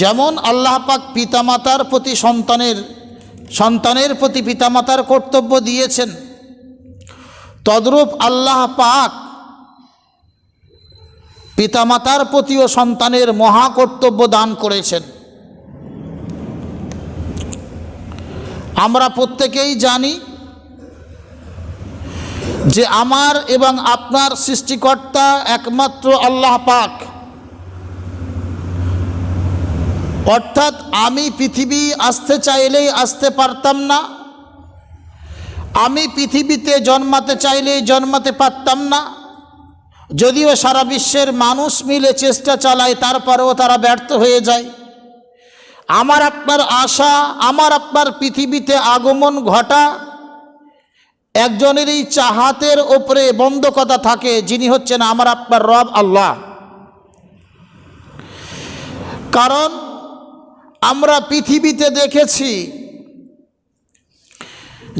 যেমন আল্লাহ পাক পিতামাতার প্রতি সন্তানের প্রতি পিতামাতার কর্তব্য দিয়েছেন, তদ্রূপ আল্লাহ পাক পিতামাতার প্রতিও সন্তানের মহা কর্তব্য দান করেছেন। আমরা প্রত্যেকেই জানি যে আমার এবং আপনার সৃষ্টিকর্তা একমাত্র আল্লাহ পাক। অর্থাৎ আমি পৃথিবী আসতে চাইলেই আসতে পারতাম না, আমি পৃথিবীতে জন্মাতে চাইলেই জন্মাতে পারতাম না। যদিও সারা বিশ্বের মানুষ মিলে চেষ্টা চালায়, তারপরেও তারা ব্যর্থ হয়ে যায়। আমার আপনার আশা, আমার আপনার পৃথিবীতে আগমন ঘটা একজনেরই চাহাতের ওপরে বন্ধকতা থাকে, যিনি হচ্ছেন আমার আপনার রব আল্লাহ। কারণ আমরা পৃথিবীতে দেখেছি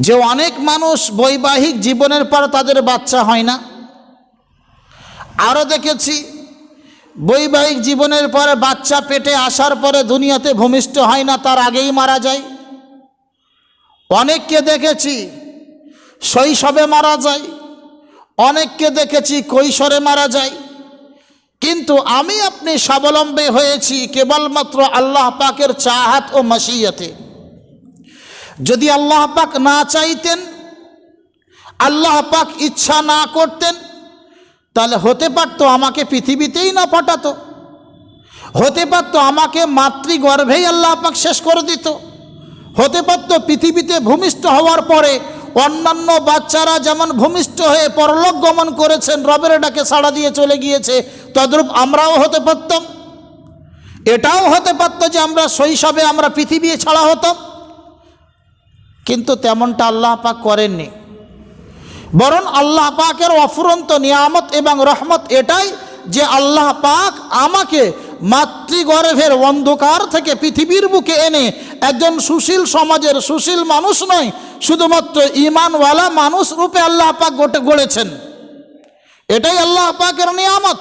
যে অনেক মানুষ বৈবাহিক জীবনের পর তাদের বাচ্চা হয় না। আরও দেখেছি বৈবাহিক জীবনের পরে বাচ্চা পেটে আসার পরে দুনিয়াতে ভূমিষ্ঠ হয় না, তার আগেই মারা যায়। অনেককে দেখেছি শৈশবে মারা যায়, অনেককে দেখেছি কৈশোরে মারা যায়। কিন্তু আমি আপনি স্বাবলম্বী হয়েছি কেবলমাত্র আল্লাহ পাকের চাহাত ও মাশিয়াতে। যদি আল্লাহ পাক না চাইতেন, আল্লাহ পাক ইচ্ছা না করতেন, তাহলে হতে পারতো আমাকে পৃথিবীতেই না পাঠাতো, হতে পারতো আমাকে মাতৃগর্ভেই আল্লাহ পাক শেষ করে দিত, হতে পারতো পৃথিবীতে ভূমিষ্ঠ হওয়ার পরে অন্যান্য বাচ্চারা যেমন ভূমিষ্ঠ হয়ে পরলোক গমন করেছেন, রবের ডাকে সাড়া দিয়ে চলে গিয়েছে, তদ্রূপ আমরাও হতে পারতাম। এটাও হতে পারতো যে আমরা শৈশবে আমরা পৃথিবী ছাড়া হতাম, কিন্তু তেমনটা আল্লাহ পাক করেননি। বরং আল্লাহ পাকের অফুরন্ত নিয়ামত এবং রহমত এটাই যে আল্লাহ পাক আমাকে মাতৃগর্ভের অন্ধকার থেকে পৃথিবীর বুকে এনে একজন সুশীল সমাজের সুশীল মানুষ নয়, শুধুমাত্র ঈমানওয়ালা মানুষ রূপে আল্লাহ পাক গড়েছেন। এটাই আল্লাহ পাকের নিয়ামত।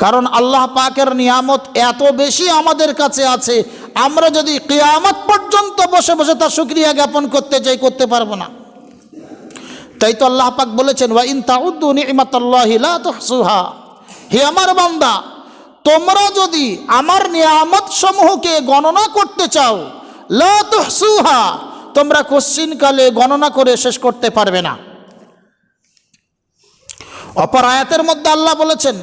কারণ আল্লাহ পাকের নিয়ামত এত বেশি আমাদের কাছে আছে, আমরা যদি কিয়ামত পর্যন্ত বসে বসে তার শুকরিয়া জ্ঞাপন করতে চাই, করতে পারবো না। তাই তো আল্লাহ পাক বলেছেন, ওয়া ইন তাউদ্দু নি'মাতাল্লাহি লা তুহসুহা। হে আমার বান্দা, তোমরা যদি আমার নিয়ামত সমূহকে গণনা করতে চাও, লা তুহসুহা, তোমরা কোশ্চিনকালে গণনা করে শেষ করতে পারবে না। অপর আয়াতের মধ্যে আল্লাহ বলেছেন,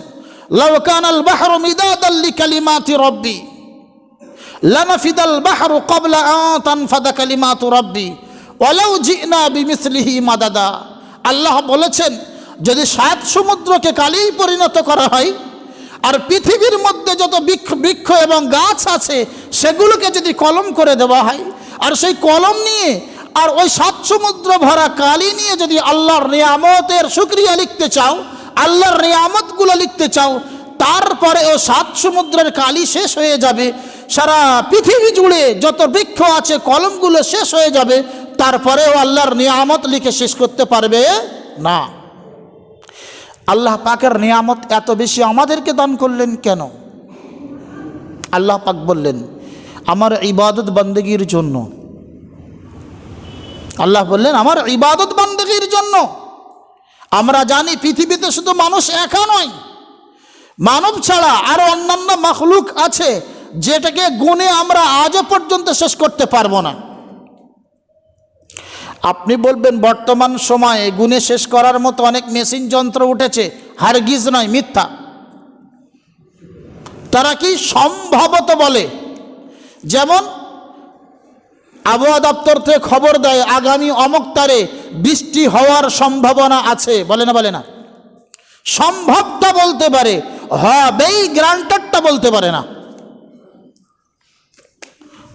লাউ কানাল বাহরু মিদাদাল লিকালিমাতি রাব্বি লানাফিদাল বাহরু ক্বাবলা আন তানফাদা কালিমাতু রাব্বি ওয়ালাউ জিনা বিমিসলিহি মাদাদা। আল্লাহ বলেছেন, যদি 7 সমুদ্রকে কালিই পরিণত করা হয়, আর পৃথিবীর মধ্যে যত বৃক্ষ এবং গাছ আছে সেগুলোকে যদি কলম করে দেওয়া হয়, আর সেই কলম নিয়ে আর ওই 7 সমুদ্র ভরা কালি নিয়ে যদি আল্লাহর নিয়ামতের শুকরিয়া লিখতে চাও, আল্লাহর নিয়ামতগুলো লিখতে চাও, তারপরে ও 7 সমুদ্রের কালি শেষ হয়ে যাবে, সারা পৃথিবী জুড়ে যত বৃক্ষ আছে কলমগুলো শেষ হয়ে যাবে, তারপরেও আল্লাহর নিয়ামত লিখে শেষ করতে পারবে না। আল্লাহ পাকের নিয়ামত এত বেশি আমাদেরকে দান করলেন কেন? আল্লাহ পাক বললেন, আমার ইবাদত বন্দেগীর জন্য। আল্লাহ বললেন, আমার ইবাদত বন্দেগীর জন্য। আমরা জানি পৃথিবীতে শুধু মানুষ একা নয়, মানব ছাড়া আরো অন্যান্য মাখলুক আছে যেটাকে গুণে আমরা আজও পর্যন্ত শেষ করতে পারবো না। আপনি বলবেন বর্তমান সময়ে গুণে শেষ করার মতো অনেক মেশিন যন্ত্র উঠেছে, হারগিজ নয়, মিথ্যা। তারা কি সম্ভবত বলে, যেমন আবহাওয়া দপ্তর থেকে খবর দেয় আগামী অমুক তারে বৃষ্টি হওয়ার সম্ভাবনা আছে, বলে না? বলে না। সম্ভবটা বলতে পারে, হবেই গ্রান্টেডটা বলতে পারে না।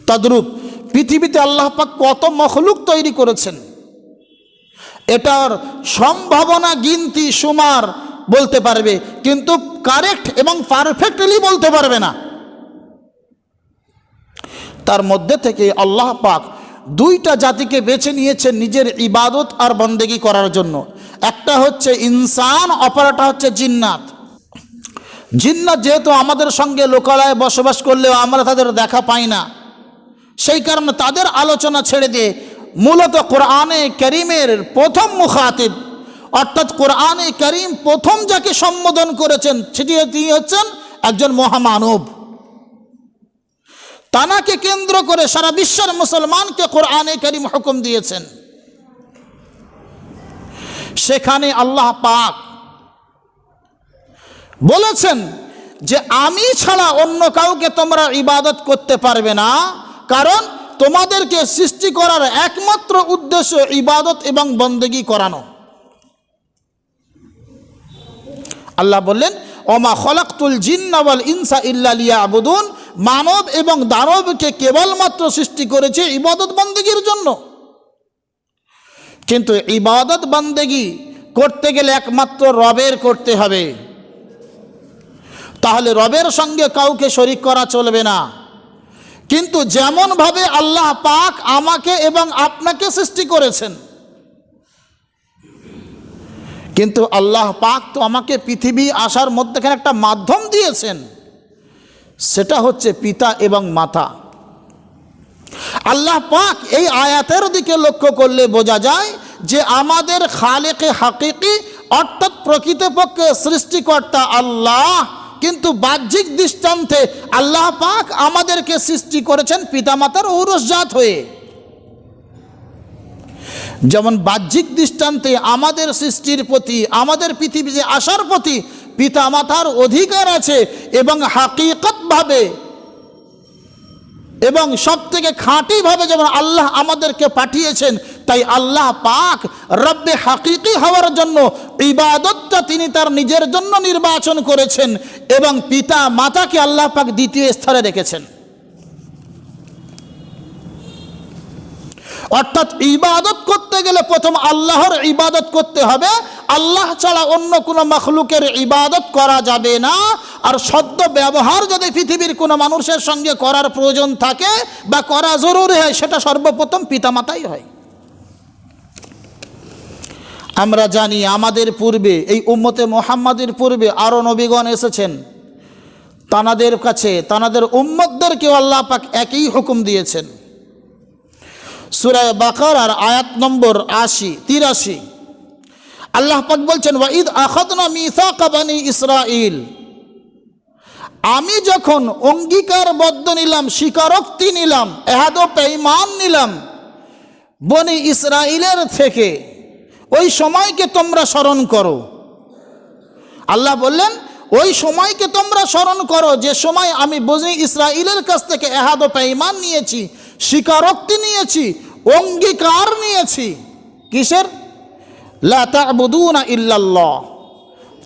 তদ্রূপ পৃথিবীতে আল্লাহ পাক কত মখলুক তৈরি করেছেন, এটার সম্ভাবনা গিনতি সুমার বলতে পারবে, কিন্তু কারেক্ট এবং পারফেক্টলি বলতে পারবে না। তার মধ্যে থেকে আল্লাহ পাক 2টা জাতিকে বেছে নিয়েছেন নিজের ইবাদত আর বন্দেগী করার জন্য। একটা হচ্ছে ইনসান, অপরটা হচ্ছে জিন্নাত। জিন্নাত যেহেতু আমাদের সঙ্গে লোকালয়ে বসবাস করলেও আমরা তাদের দেখা পাই না, সেই কারণে তাদের আলোচনা ছেড়ে দিয়ে মূলত কোরআনে কারীমের প্রথম মুখাতিব অর্থাৎ কোরআনে কারীম প্রথম যাকে সম্বোধন করেছেন তিনি হচ্ছেন একজন মহামানব। তানাকে কেন্দ্র করে সারা বিশ্বের মুসলমানকে কোরআনে কারীম হুকুম দিয়েছেন। সেখানে আল্লাহ পাক বলেছেন যে আমি ছাড়া অন্য কাউকে তোমরা ইবাদত করতে পারবে না, কারণ তোমাদেরকে সৃষ্টি করার একমাত্র উদ্দেশ্য ইবাদত এবং বন্দেগী করানো। আল্লাহ বললেন ওমা খলাকতুল জিন্না ওয়াল ইনসা ইল্লা লিয়াবুদুন, মানব এবং দানবকে কেবলমাত্র সৃষ্টি করেছে ইবাদত বন্দেগীর জন্য। কিন্তু ইবাদত বন্দেগী করতে গেলে একমাত্র রবের করতে হবে, তাহলে রবের সঙ্গে কাউকে শরীক করা চলবে না। কিন্তু যেমনভাবে আল্লাহ পাক আমাকে এবং আপনাকে সৃষ্টি করেছেন, কিন্তু আল্লাহ পাক তো আমাকে পৃথিবী আসার মধ্যেখানে একটা মাধ্যম দিয়েছেন, সেটা হচ্ছে পিতা এবং মাতা। আল্লাহ পাক এই আয়াতের দিকে লক্ষ্য করলে বোঝা যায় যে আমাদের খালেকে হাকিকি অর্থাৎ প্রকৃতপক্ষে সৃষ্টিকর্তা আল্লাহ, কিন্তু বাহ্যিক দৃষ্টান্তে আল্লাহ পাক আমাদেরকে সৃষ্টি করেছেন পিতামাতার ঔরসজাত হয়ে। যেমন বাহ্যিক দৃষ্টান্তে আমাদের সৃষ্টির প্রতি, আমাদের পৃথিবীতে আসার প্রতি পিতামাতার অধিকার আছে, এবং হাকিকতভাবে এবং সব থেকে খাঁটিভাবে যেমন আল্লাহ আমাদেরকে পাঠিয়েছেন, তাই আল্লাহ পাক রব্বে হাকিকি হওয়ার জন্য ইবাদতটা তিনি তার নিজের জন্য নির্বাচন করেছেন, এবং পিতা মাতাকে আল্লাহ পাক দ্বিতীয় স্তরে রেখেছেন। অর্থাৎ ইবাদত করতে গেলে প্রথম আল্লাহর ইবাদত করতে হবে, আল্লাহ ছাড়া অন্য কোনো মাখলুকের ইবাদত করা যাবে না। আর সদ্য ব্যবহার যদি পৃথিবীর কোনো মানুষের সঙ্গে করার প্রয়োজন থাকে বা করা জরুরি হয়, সেটা সর্বপ্রথম পিতামাতাই হয়। আমরা জানি আমাদের পূর্বে এই উম্মতে মুহাম্মাদের পূর্বে আরও নবীগণ এসেছেন, তানাদের কাছে তানাদের উম্মতদেরকেও আল্লাহ পাক একই হুকুম দিয়েছেন। সূরা বাকারার আয়াত নম্বর 83 আল্লাহ পাক বলছেন ওয়াইদ আখাযনা মিসাকা বানি ইসরাঈল, আমি যখন অঙ্গীকারবদ্ধ নিলাম, স্বীকারোক্তি নিলাম, এহাদ ও পেইমান নিলাম বনি ইসরাঈলের থেকে, ওই সময়কে তোমরা স্মরণ করো। আল্লাহ বললেন ওই সময়কে তোমরা স্মরণ করো যে সময় আমি বনি ইসরাঈলের কাছ থেকে এহাদ ও পেইমান নিয়েছি, স্বীকারোক্তি নিয়েছি, অঙ্গীকার নিয়েছি। কিসের? লা তা'বুদুনা ইল্লাল্লাহ,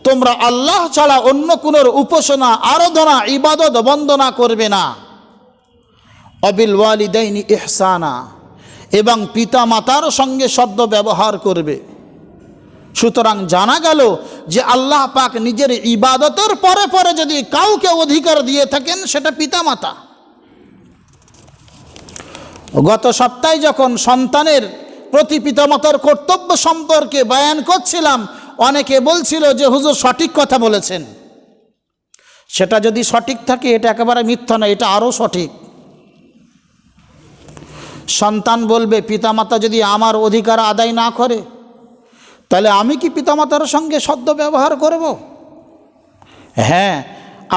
তোমরা আল্লাহ ছাড়া অন্য কোনোর উপাসনা, আরাধনা, ইবাদত, বন্দনা করবে না। অবিল ওয়ালিদাইনি ইহসানা, এবং পিতা মাতার সঙ্গে সদ্য ব্যবহার করবে। সুতরাং জানা গেল যে আল্লাহ পাক নিজের ইবাদতের পরে পরে যদি কাউকে অধিকার দিয়ে থাকেন, সেটা পিতা মাতা। গত সপ্তাহে যখন সন্তানের প্রতি পিতামাতার কর্তব্য সম্পর্কে বয়ান করছিলাম, অনেকে বলছিল যে হুজুর সঠিক কথা বলেছেন। সেটা যদি সঠিক থাকে এটা একেবারে মিথ্যা নয়, এটা আরও সঠিক। সন্তান বলবে পিতামাতা যদি আমার অধিকার আদায় না করে, তাহলে আমি কি পিতামাতার সঙ্গে সদ্য ব্যবহার করব? হ্যাঁ,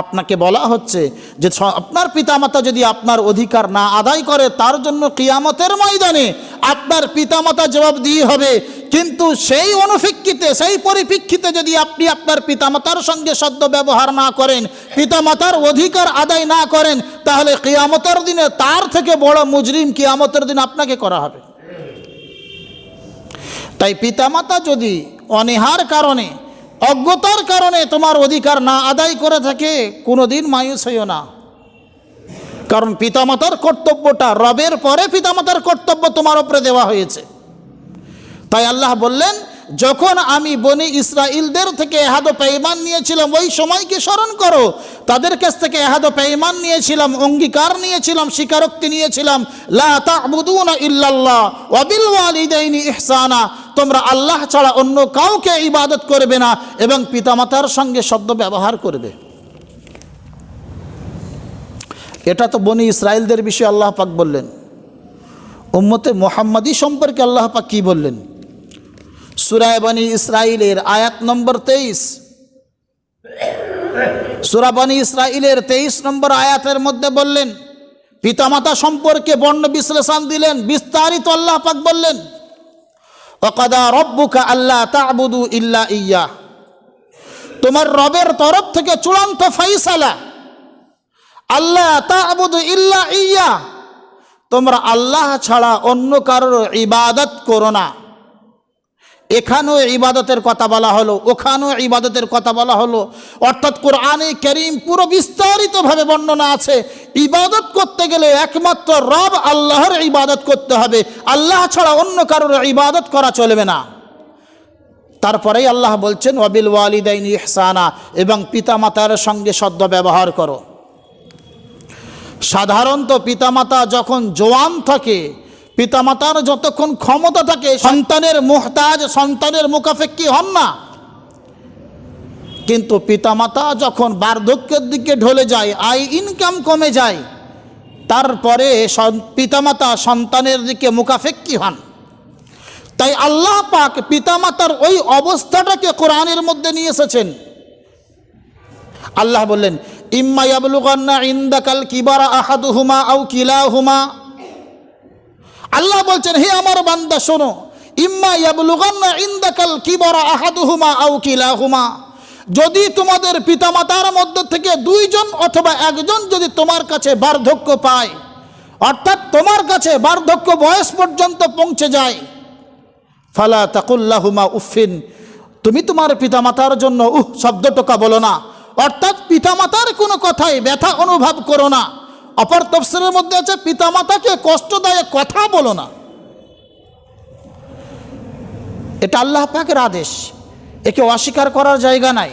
আপনাকে বলা হচ্ছে যে আপনার পিতামাতা যদি আপনার অধিকার না আদায় করে, তার জন্য কিয়ামতের ময়দানে আপনার পিতামাতা জবাবদিহি হবে। কিন্তু সেই অনুপ্রেক্ষিতে, সেই পরিপ্রেক্ষিতে যদি আপনি আপনার পিতামাতার সঙ্গে সদ্য ব্যবহার না করেন, পিতামাতার অধিকার আদায় না করেন, তাহলে কিয়ামতের দিনে তার থেকে বড় মুজরিম কিয়ামতের দিন আপনাকে করা হবে। তাই পিতামাতা যদি অনীহার কারণে, অজ্ঞতার কারণে তোমার অধিকার না আদায় করে থাকে, কোনোদিন মায়ুস হইও না। কারণ পিতামাতার কর্তব্যটা রবের পরে পিতামাতার কর্তব্য তোমার উপরে দেওয়া হয়েছে। তাই আল্লাহ বললেন যখন আমি বনি ইসরাঈলদের থেকে এহাদ পেইমান নিয়েছিলাম, ওই সময়কে স্মরণ করো। তাদের কাছ থেকে এহাদ পেইমান নিয়েছিলাম, অঙ্গীকার নিয়েছিলাম, স্বীকারোক্তি নিয়েছিলাম, লা তা'বুদুনা ইল্লাল্লাহ ওয়া বিল ওয়ালিদাইনি ইহসানা, তোমরা আল্লাহ ছাড়া অন্য কাউকে ইবাদত করবে না এবং পিতামাতার সঙ্গে সদ্য ব্যবহার করবে। এটা তো বনি ইসরাইলদের বিষয়ে আল্লাহ পাক বললেন। উম্মতে মুহাম্মাদি সম্পর্কে আল্লাহ পাক কি বললেন? সূরা বনি ইসরাইলের আয়াত নম্বর 23, সূরা বনি ইসরাইলের 23 নম্বর আয়াতের মধ্যে বললেন, পিতামাতা সম্পর্কে বর্ণ বিশ্লেষণ দিলেন, বিস্তারিত আল্লাহ পাক বললেন, ওয়াকাদা রব্বুকা আল্লা তা'বুদু ইল্লা ইয়্যাহ, তোমার রবের তরফ থেকে চূড়ান্ত ফয়সালা, আল্লা তা'বুদু ইল্লা ইয়্যাহ, তোমরা আল্লাহ ছাড়া অন্য কারোর ইবাদত করো না। এখানেও ইবাদতের কথা বলা হলো, ওখানেও ইবাদতের কথা বলা হলো, অর্থাৎ কোরআনে কারীম পুরো বিস্তারিতভাবে বর্ণনা আছে। ইবাদত করতে গেলে একমাত্র রব আল্লাহর ইবাদত করতে হবে, আল্লাহ ছাড়া অন্য কারোর ইবাদত করা চলবে না। তারপরেই আল্লাহ বলছেন ওয়াবিল ওয়ালিদাইনি ইহসানা, এবং পিতামাতার সঙ্গে সদ্য ব্যবহার করো। সাধারণত পিতামাতা যখন জওয়ান থাকে, পিতামাতার যতক্ষণ ক্ষমতা থাকে, সন্তানের মুহতাজ, সন্তানের মুখাপেক্ষী হন না। কিন্তু পিতামাতা যখন বার্ধক্যের দিকে ঢলে যায়, আয় ইনকাম কমে যায়, তারপরে পিতামাতা সন্তানের দিকে মুখাপেক্ষী হন। তাই আল্লাহ পাক পিতামাতার ওই অবস্থাটাকে কোরআনের মধ্যে নিয়ে এসেছেন। আল্লাহ বললেন, ইম্মা ইয়াবলুগান্না ইনদাকাল কিবারা আহাদুহুমা আও কিলাহুমা, আল্লাহ বলছেন, হে আমার বান্দা শোনো, ইম্মা ইয়াবলুগান্না ইনদাকাল কিবারা আহাদুহুমা আও কিলাহুমা, যদি তোমাদের পিতামাতার মধ্য থেকে দুইজন অথবা একজন যদি তোমার কাছে বার্ধক্য পায়, অর্থাৎ তোমার কাছে বার্ধক্য বয়স পর্যন্ত পৌঁছে যায়, ফালা তাকুল্লাহুমা উফিন, তুমি তোমার পিতামাতার জন্য শব্দটুকা বলো না, অর্থাৎ পিতামাতার কোনো কথায় ব্যথা অনুভব করো না। অপর তাফসীরের মধ্যে আছে পিতামাতাকে কষ্টদায়ক কথা বলো না। এটা আল্লাহ পাকের আদেশ, একে অস্বীকার করার জায়গা নাই।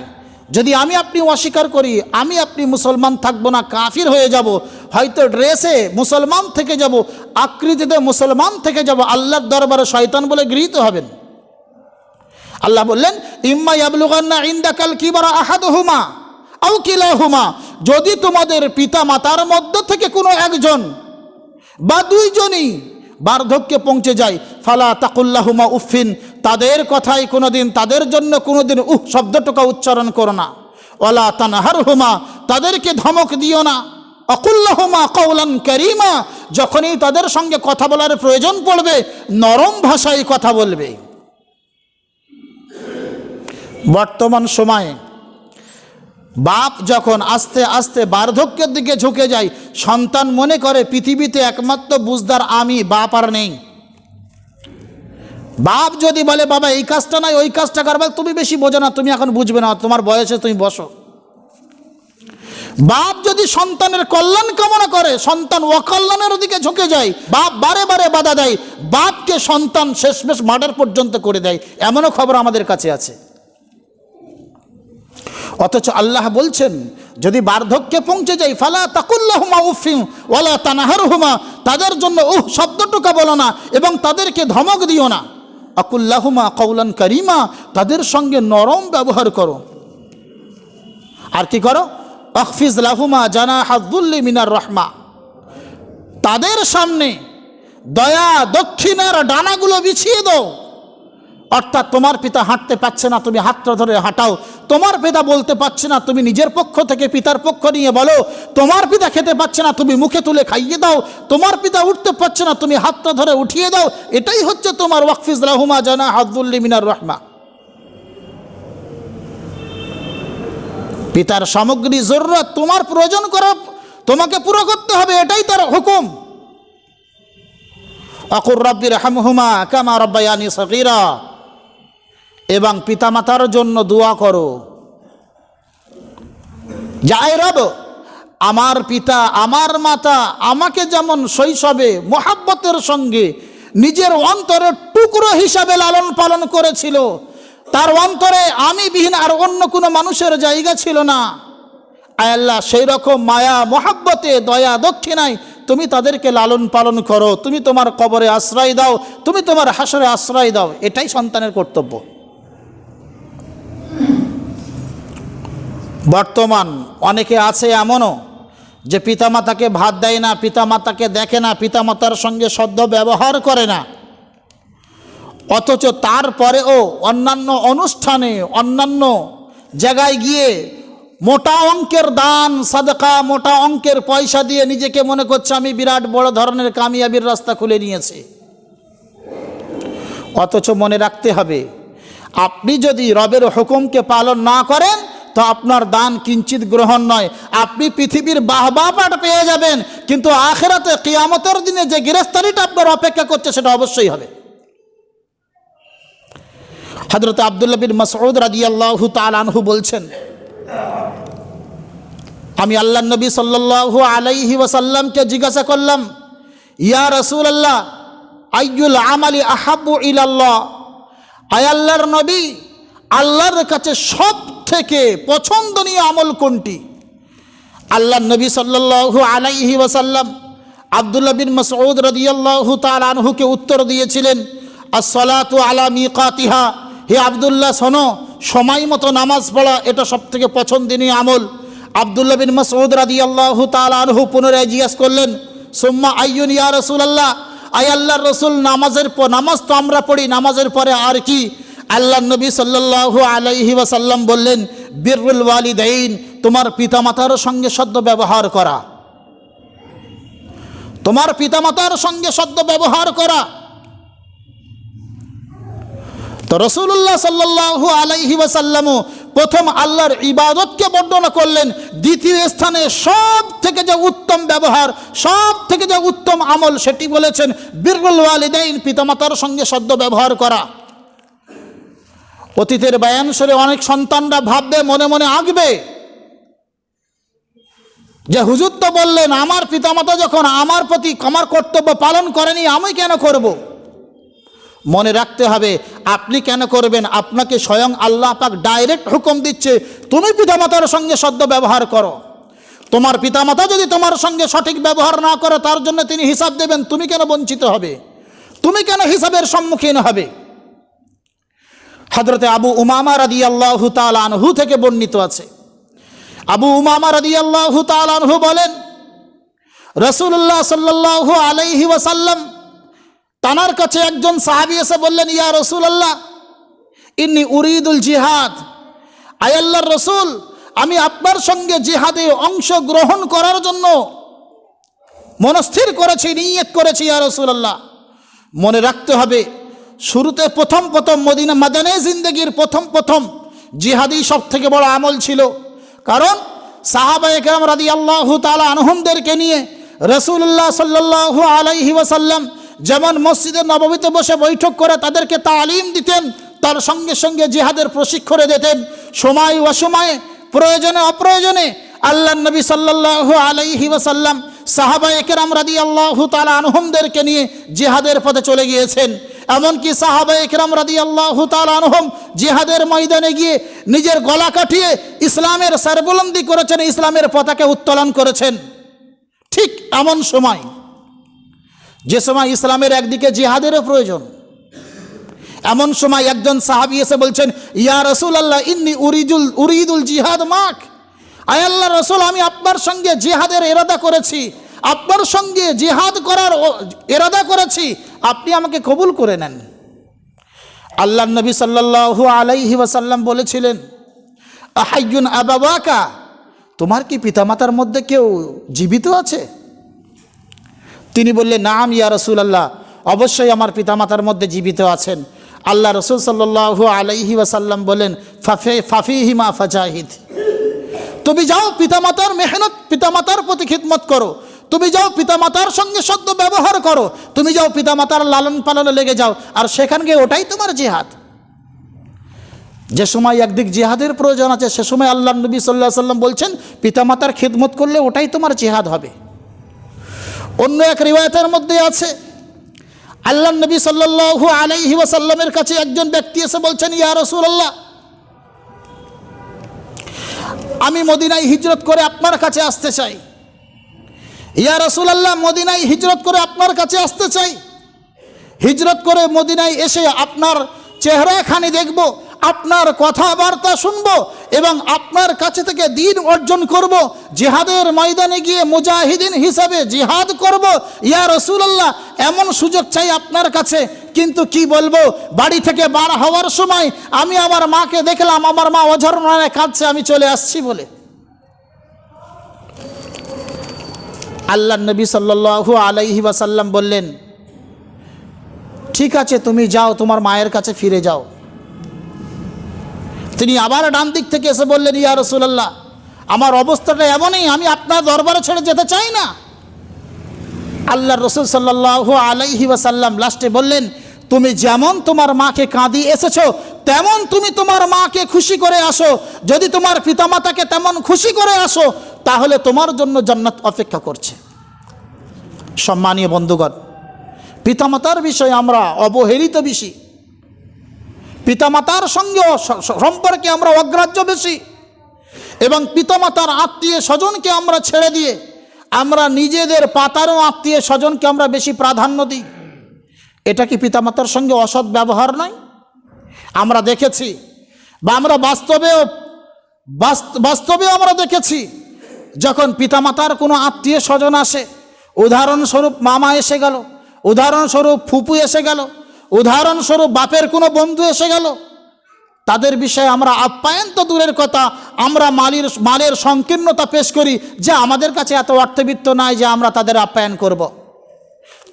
যদি আমি আপনি অস্বীকার করি, আমি আপনি মুসলমান থাকবো না, কাফির হয়ে যাব, হয়তো ড্রেসে মুসলমান থেকে যাব, আকৃতিতে মুসলমান থেকে যাব, আল্লাহর দরবারে শয়তান বলে গৃহীত হবেন। আল্লাহ বললেন, ইম্মা ইয়াবলুগান্না ইনদাকাল কিবারা আহাদুহুমা আও কিলাহুমা, যদি তোমাদের পিতা মাতার মধ্য থেকে কোনো একজন বা দুইজনই বার্ধক্যে পৌঁছে যায়, ফালা তাকুল্লাহুমা উফিন, তাদের কথাই কোনোদিন, তাদের জন্য কোনোদিন শব্দটুকু উচ্চারণ করো না। ওয়ালা তানহারহুমা, তাদেরকে ধমক দিও না। আকুল্লাহুমা কাওলান কারীমা, যখনই তাদের সঙ্গে কথা বলার প্রয়োজন পড়বে নরম ভাষায় কথা বলবে। বর্তমান সময়ে বাপ যখন আস্তে আস্তে বার্ধক্যের দিকে ঝুঁকে যায়, সন্তান মনে করে পৃথিবীতে একমাত্র বুঝদার আমি, বাপ আর নেই। বাপ যদি বলে বাবা এই কাজটা নাই ওই কাজটা করবে, তুমি বেশি বোঝো না, তুমি এখন বুঝবে না, তোমার বয়সে তুমি বসো। বাপ যদি সন্তানের কল্যাণ কামনা করে, সন্তান অকল্যাণের দিকে ঝুঁকে যায়, বাপ বারে বারে বাধা দেয়, বাপকে সন্তান শেষমেশ মার্ডার পর্যন্ত করে দেয়, এমনও খবর আমাদের কাছে আছে। অথচ আল্লাহ বলছেন, যদি বার্ধক্যে পৌঁছে যায়, ফালা তাকুল্লাহুমা উফিন ওয়ালা তানহারহুমা, তাদের জন্য শব্দটুকা বলো না এবং তাদেরকে ধমক দিও না। আকুল্লাহুমা কাওলান কারীমা, তাদের সঙ্গে নরম ব্যবহার করো। আর কি করো? আখফিজ লাহুমা জানাহাযুল্লি মিনার রাহমা, তাদের সামনে দয়া দক্ষিণার ডানাগুলো বিছিয়ে দাও। অর্থাৎ তোমার পিতা হাঁটতে পারছে না, তুমি হাতটা ধরে হাঁটাও। তোমার পিতা বলতে পারছে না, তুমি নিজের পক্ষ থেকে পিতার পক্ষ নিয়ে বলো। তোমার পিতা খেতে পারছে না, তুমি মুখে তুলে খাইয়ে দাও। তোমার পিতা উঠতে পারছে না, তুমি হাতটা ধরে উঠিয়ে দাও। এটাই হচ্ছে তোমার ওয়াকফিজ লাহুমা জানাহাযুল্লি মিনার রাহমা। পিতার সামগ্রী জরুরত, তোমার প্রয়োজন করা তোমাকে পুরো করতে হবে, এটাই তার হুকুম। আকুর রাব্বির হামহুমা কামা রাব্বায়ানি সগীরা, এবং পিতামাতার জন্য দোয়া করো। যাই রব, আমার পিতা আমার মাতা আমাকে যেমন শৈশবে মোহাব্বতের সঙ্গে নিজের অন্তরের টুকরো হিসাবে লালন পালন করেছিল, তার অন্তরে আমি বিহীন আর অন্য কোনো মানুষের জায়গা ছিল না। আয় আল্লাহ, সেই রকম মায়া মোহাব্বতে দয়া দক্ষিণায় তুমি তাদেরকে লালন পালন করো, তুমি তোমার কবরে আশ্রয় দাও, তুমি তোমার হাসরে আশ্রয় দাও। এটাই সন্তানের কর্তব্য। বর্তমান অনেকে আছে এমনও যে পিতামাতাকে ভাত দেয় না, পিতামাতাকে দেখে না, পিতামাতার সঙ্গে সদ্য ব্যবহার করে না, অথচ তারপরেও অন্যান্য অনুষ্ঠানে অন্যান্য জায়গায় গিয়ে মোটা অঙ্কের দান সাদকা, মোটা অঙ্কের পয়সা দিয়ে নিজেকে মনে করছে আমি বিরাট বড় ধরনের কামিয়াবির রাস্তা খুলে নিয়েছে। অথচ মনে রাখতে হবে, আপনি যদি রবের হুকুমকে পালন না করেন তো আপনার দান কিঞ্চিত গ্রহণ নয়। আপনি পৃথিবীর বাহবা পাঠ পেয়ে যাবেন, কিন্তু আখিরাতে কিয়ামতের দিনে যে গিরফতারিটা আপনার অপেক্ষা করছে সেটা অবশ্যই হবে। হযরত আব্দুল্লাহ বিন মাসউদ রাদিয়াল্লাহু তাআলা আনহু বলছেন, আমি আল্লাহর নবী সাল্লাল্লাহু আলাইহি ওয়াসাল্লামকে জিজ্ঞাসা করলাম, ইয়া রাসূলুল্লাহ আইয়ুল আমালি আহাব্বু ইলাল্লাহ, আয় আল্লাহর নবী, আল্লাহর কাছে সব থেকে পছন্দনীয় আমল কোনটি? আল্লাহর নবী সাল্লাল্লাহু আলাইহি ওয়াসাল্লাম আব্দুল্লাহ বিন মাসউদ রাদিয়াল্লাহু তাআলা আনহুকে উত্তর দিয়েছিলেন, আসসালাতু আলা মিকাতিহা, হে আব্দুল্লাহ শোনো, সময় মতো নামাজ পড়া এটা সব থেকে পছন্দনীয় আমল। আব্দুল্লাহ বিন মাসউদ রাদিয়াল্লাহু তাআলা আনহু পুনরায় জিজ্ঞাসা করলেন, সুম্মা আইয়ুন ইয়া রাসূলুল্লাহ, আয় আল্লাহর রাসূল, নামাজ তো আমরা পড়ি, নামাজের পরে আর কি? আল্লাহর নবী সাল্লাল্লাহু আলাইহি ওয়াসাল্লাম বললেন, বিররুল ওয়ালিদাইন, তোমার পিতামাতার সঙ্গে সদ্য ব্যবহার করা, তোমার পিতামাতার সঙ্গে সদ্য ব্যবহার করা। তো রাসূলুল্লাহ সাল্লাল্লাহু আলাইহি ওয়াসাল্লামও প্রথম আল্লাহর ইবাদতকে বর্ণনা করলেন, দ্বিতীয় স্থানে সব থেকে যে উত্তম ব্যবহার, সব থেকে যে উত্তম আমল সেটি বলেছেন বিররুল ওয়ালিদাইন, পিতামাতার সঙ্গে সদ্য ব্যবহার করা। অতীতের বয়ান শুনে অনেক সন্তানরা ভাববে, মনে মনে আঁকবে যে হুজুর তো বললেন আমার পিতামাতা যখন আমার প্রতি আমার কর্তব্য পালন করেনি, আমি কেন করব? মনে রাখতে হবে, আপনি কেন করবেন? আপনাকে স্বয়ং আল্লাহ পাক ডাইরেক্ট হুকুম দিচ্ছে, তুমি পিতামাতার সঙ্গে সদ্য ব্যবহার করো। তোমার পিতামাতা যদি তোমার সঙ্গে সঠিক ব্যবহার না করে, তার জন্য তিনি হিসাব দেবেন, তুমি কেন বঞ্চিত হবে? তুমি কেন হিসাবের সম্মুখীন হবে? হযরতে আবু উমামা রাদিয়াল্লাহু তাআলা আনহু থেকে বর্ণিত আছে, আবু উমামা রাদিয়াল্লাহু তাআলা আনহু বলেন, রাসূলুল্লাহ সাল্লাল্লাহু আলাইহি ওয়াসাল্লাম তানার কাছে একজন সাহাবী এসে বললেন, ইয়া রাসূলুল্লাহ ইন্নী উরিদুল জিহাদ, আয় আল্লাহর রাসূল, আমি আপনার সঙ্গে জিহাদে অংশগ্রহণ করার জন্য মনস্থির করেছি, নিয়ত করেছি ইয়া রাসূলুল্লাহ। মনে রাখতে হবে, শুরুতে প্রথম মদিনা জিন্দেগির প্রথম জিহাদি সব থেকে বড় আমল ছিল। কারণ সাহাবায়ে কেরাম রাদিয়াল্লাহু তাআলা আনহুমদেরকে নিয়ে রাসূলুল্লাহ সাল্লাল্লাহু আলাইহি ওয়াসাল্লাম যেমন মসজিদে নববীতে বসে বৈঠক করে তাদেরকে তালিম দিতেন, তার সঙ্গে সঙ্গে জিহাদের প্রশিক্ষণে দিতেন। সময় অসময়ে, প্রয়োজনে অপ্রয়োজনে আল্লাহর নবী সাল্লাল্লাহু আলাইহি ওয়াসাল্লাম সাহাবায়ে কেরাম রাদিয়াল্লাহু তাআলা আনহুমদেরকে নিয়ে জিহাদের পথে চলে গিয়েছেন। এমনকি সাহাবায়ে কেরাম রাদিয়াল্লাহু তাআলা আনহুম জিহাদের ময়দানে গিয়ে নিজের গলা কাটিয়ে ইসলামের সরবুলন্দি করেছেন, ইসলামের পতাকা উত্তোলন করেছেন। ঠিক এমন সময়, যে সময় ইসলামের একদিকে জিহাদেরও প্রয়োজন, এমন সময় একজন সাহাবী এসে বলছেন, ইয়া রাসূলুল্লাহ ইন্নী উরিদুল জিহাদ মাক, আয় আল্লাহর রাসূল, আমি আপনার সঙ্গে জিহাদের ইরাদা করেছি, আপনার সঙ্গে জিহাদ করার ইরাদা করেছি, আপনি আমাকে কবুল করে নেন। আল্লাহর নবী সাল্লাল্লাহু আলাইহি ওয়াসাল্লাম বলেছিলেন, আহাইয়ুন আবাওয়াকা, তোমার কি পিতামাতার মধ্যে কেউ জীবিত আছে? তিনি বললেন, নাম ইয়া রাসূলুল্লাহ, অবশ্যই আমার পিতামাতার মধ্যে জীবিত আছেন। আল্লাহ রাসূল সাল্লাল্লাহু আলাইহি ওয়াসাল্লাম বলেন, ফাফিহিমা ফাজাহিদ, তুমি যাও পিতামাতার মেহনত, পিতামাতার প্রতি খিদমত করো, তুমি যাও পিতামাতার সঙ্গে সদ্য ব্যবহার করো, তুমি যাও পিতামাতার লালন পালনে লেগে যাও, আর সেখানে গিয়ে ওটাই তোমার জিহাদ। যে সময় একদিক জিহাদের প্রয়োজন আছে, সে সময় আল্লাহ নবী সাল্লাল্লাহু আলাইহি ওয়াসাল্লাম বলছেন পিতামাতার খিদমত করলে ওটাই তোমার জিহাদ হবে। অন্য এক রিওয়ায়াতের মধ্যে আছে, আল্লাহ নবী সাল্লাল্লাহু আলাইহি ওয়াসাল্লামের কাছে একজন ব্যক্তি এসে বলছেন, ইয়া রাসূলুল্লাহ, আমি মদিনায় হিজরত করে আপনার কাছে আসতে চাই, ইয়া রাসূলুল্লাহ, মদিনায় হিজরত করে আপনার কাছে আসতে চাই, হিজরত করে মদিনায় এসে আপনার চেহারাখানি দেখব, আপনার কথাবার্তা শুনব এবং আপনার কাছে থেকে দ্বীন অর্জন করব, জিহাদের ময়দানে গিয়ে মুজাহিদিন হিসাবে জিহাদ করব। ইয়া রাসূলুল্লাহ, এমন সুযোগ চাই আপনার কাছে, কিন্তু কি বলবো, বাড়ি থেকে বার হওয়ার সময় আমি আমার মাকে দেখলাম, আমার মা অঝর নয়নে কাঁদছে, আমি চলে আসছি বলে। আল্লাহ নবী সাল্লাল্লাহু আলাইহি ওয়াসাল্লাম বললেন, ঠিক আছে তুমি যাও, তোমার মায়ের কাছে ফিরে যাও। তিনি আবার ডান দিক থেকে এসে বললেন, ইয়া রাসূলুল্লাহ, আমার অবস্থাটা এমনই, আমি আপনার দরবারে ছেড়ে যেতে চাই না। আল্লাহ রাসূল সাল্লাল্লাহু আলাইহি ওয়াসাল্লাম লাস্টে বললেন, তুমি যেমন তোমার মাকে কাঁদিয়ে এসেছো তেমন তুমি তোমার মাকে খুশি করে আসো। যদি তোমার পিতামাতাকে তেমন খুশি করে আসো তাহলে তোমার জন্য জান্নাত অপেক্ষা করছে। সম্মানীয় বন্ধুগণ, পিতামাতার বিষয়ে আমরা অবহেলিত বেশি, পিতামাতার সঙ্গে সম্পর্কে আমরা অগ্রাহ্য বেশি, এবং পিতামাতার আত্মীয় স্বজনকে আমরা ছেড়ে দিয়ে আমরা নিজেদের পাতারও আত্মীয় স্বজনকে আমরা বেশি প্রাধান্য দিই। এটা কি পিতামাতার সঙ্গে অসৎ ব্যবহার নয়? আমরা দেখেছি বা আমরা বাস্তবেও আমরা দেখেছি, যখন পিতামাতার কোনো আত্মীয় স্বজন আসে, উদাহরণস্বরূপ মামা এসে গেল, উদাহরণস্বরূপ ফুপু এসে গেল, উদাহরণস্বরূপ বাপের কোনো বন্ধু এসে গেল, তাদের বিষয়ে আমরা আপ্যায়ন তো দূরের কথা, আমরা মালের সংকীর্ণতা পেশ করি যে আমাদের কাছে এত অর্থবিত্ত নাই যে আমরা তাদের আপ্যায়ন করব।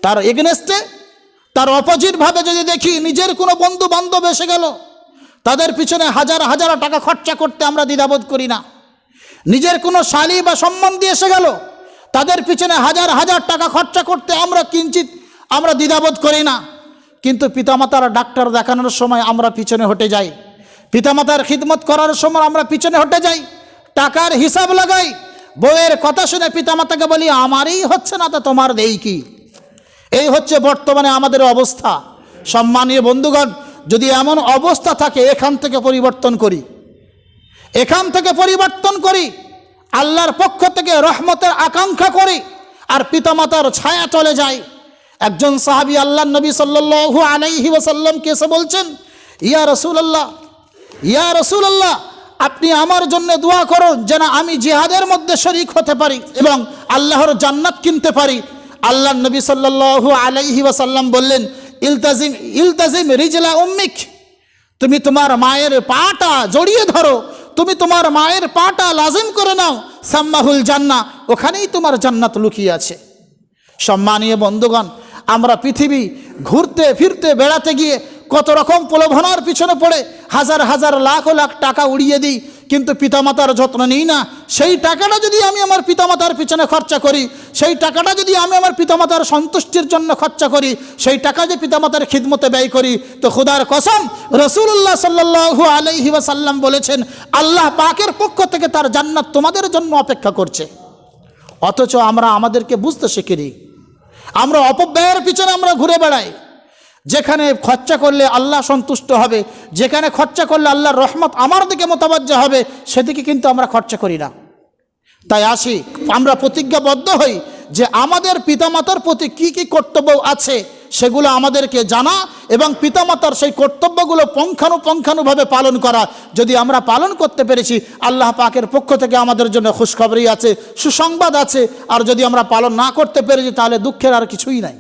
তার এগেনস্টে, তার অপোজিটভাবে যদি দেখি, নিজের কোনো বন্ধু বান্ধব এসে গেল, তাদের পিছনে হাজার হাজার টাকা খরচা করতে আমরা দ্বিধাবোধ করি না। নিজের কোনো শালী বা সম্বন্ধী এসে গেল, তাদের পিছনে হাজার হাজার টাকা খরচা করতে আমরা দ্বিধাবোধ করি না। কিন্তু পিতামাতার ডাক্তার দেখানোর সময় আমরা পিছনে হটে যাই, পিতামাতার খিদমত করার সময় আমরা পিছনে হটে যাই, টাকার হিসাব লাগাই, বউয়ের কথা শুনে পিতামাতাকে বলি আমারই হচ্ছে না তা তোমার দেই কি। এই হচ্ছে বর্তমানে আমাদের অবস্থা। সম্মানীয় বন্ধুগণ, যদি এমন অবস্থা থাকে, এখান থেকে পরিবর্তন করি, এখান থেকে পরিবর্তন করি, আল্লাহর পক্ষ থেকে রহমতের আকাঙ্ক্ষা করি, আর পিতামাতার ছায়া চলে যায়। একজন সাহাবী আল্লাহর নবী সাল্লাল্লাহু আলাইহি ওয়াসাল্লামকে এসে বলছেন, ইয়া রাসূলুল্লাহ, ইয়া রাসূলুল্লাহ, আপনি আমার জন্য দোয়া করুন যেন আমি জিহাদের মধ্যে শরীক হতে পারি এবং আল্লাহর জান্নাত কিনতে পারি। আল্লাহর নবী সাল্লাল্লাহু আলাইহি ওয়াসাল্লাম বললেন, ইলতাজিম রিজলা উম্মিক, তুমি তোমার মায়ের পাটা জড়িয়ে ধরো, তুমি তোমার মায়ের পাটা লাজিম করে নাও, সাম্মাহুল জান্নাহ, ওখানেই তোমার জান্নাত লুকিয়ে আছে। সম্মানীয় বন্ধুগণ, আমরা পৃথিবী ঘুরতে ফিরতে বেড়াতে গিয়ে কত রকম প্রলোভনার পিছনে পড়ে হাজার হাজার লাখ লাখ টাকা উড়িয়ে দিই, কিন্তু পিতামাতার যত্ন নিই না। সেই টাকাটা যদি আমি আমার পিতামাতার পিছনে খরচা করি, সেই টাকাটা যদি আমি আমার পিতামাতার সন্তুষ্টির জন্য খরচা করি, সেই টাকা যে পিতামাতার খিদমতে ব্যয় করি, তো খোদার কসম, রাসূলুল্লাহ সাল্লাল্লাহু আলাইহি ওয়াসাল্লাম বলেছেন, আল্লাহ পাকের পক্ষ থেকে তার জান্নাত তোমাদের জন্য অপেক্ষা করছে। অথচ আমরা আমাদেরকে বুঝতে শিখিনি, আমরা অপব্যয়ের পিছনে আমরা ঘুরে বেড়াই। যেখানে খরচা করলে আল্লাহ সন্তুষ্ট হবে, যেখানে খরচা করলে আল্লাহর রহমত আমার দিকে মোতাবাজ্জা হবে, সেদিকে কিন্তু আমরা খরচা করি না। তাই আসি, আমরা প্রতিজ্ঞাবদ্ধ হই যে আমাদের পিতামাতার প্রতি কি কি কর্তব্য আছে সেগুলো আমাদেরকে জানা এবং পিতামাতার সেই কর্তব্যগুলো পুঙ্খানুপুঙ্খানুভাবে পালন করা। যদি আমরা পালন করতে পেরেছি, আল্লাহ পাকের পক্ষ থেকে আমাদের জন্য খুশখবরি আছে, সুসংবাদ আছে। আর যদি আমরা পালন না করতে পেরেছি, তাহলে দুঃখের আর কিছুই নাই।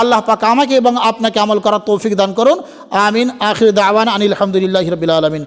আল্লাহ পাক আমাকে এবং আপনাকে আমল করার তৌফিক দান করুন। আমিন। আখির দাওয়ানা আনিল হামদুলিল্লাহি রাব্বিল আলামিন।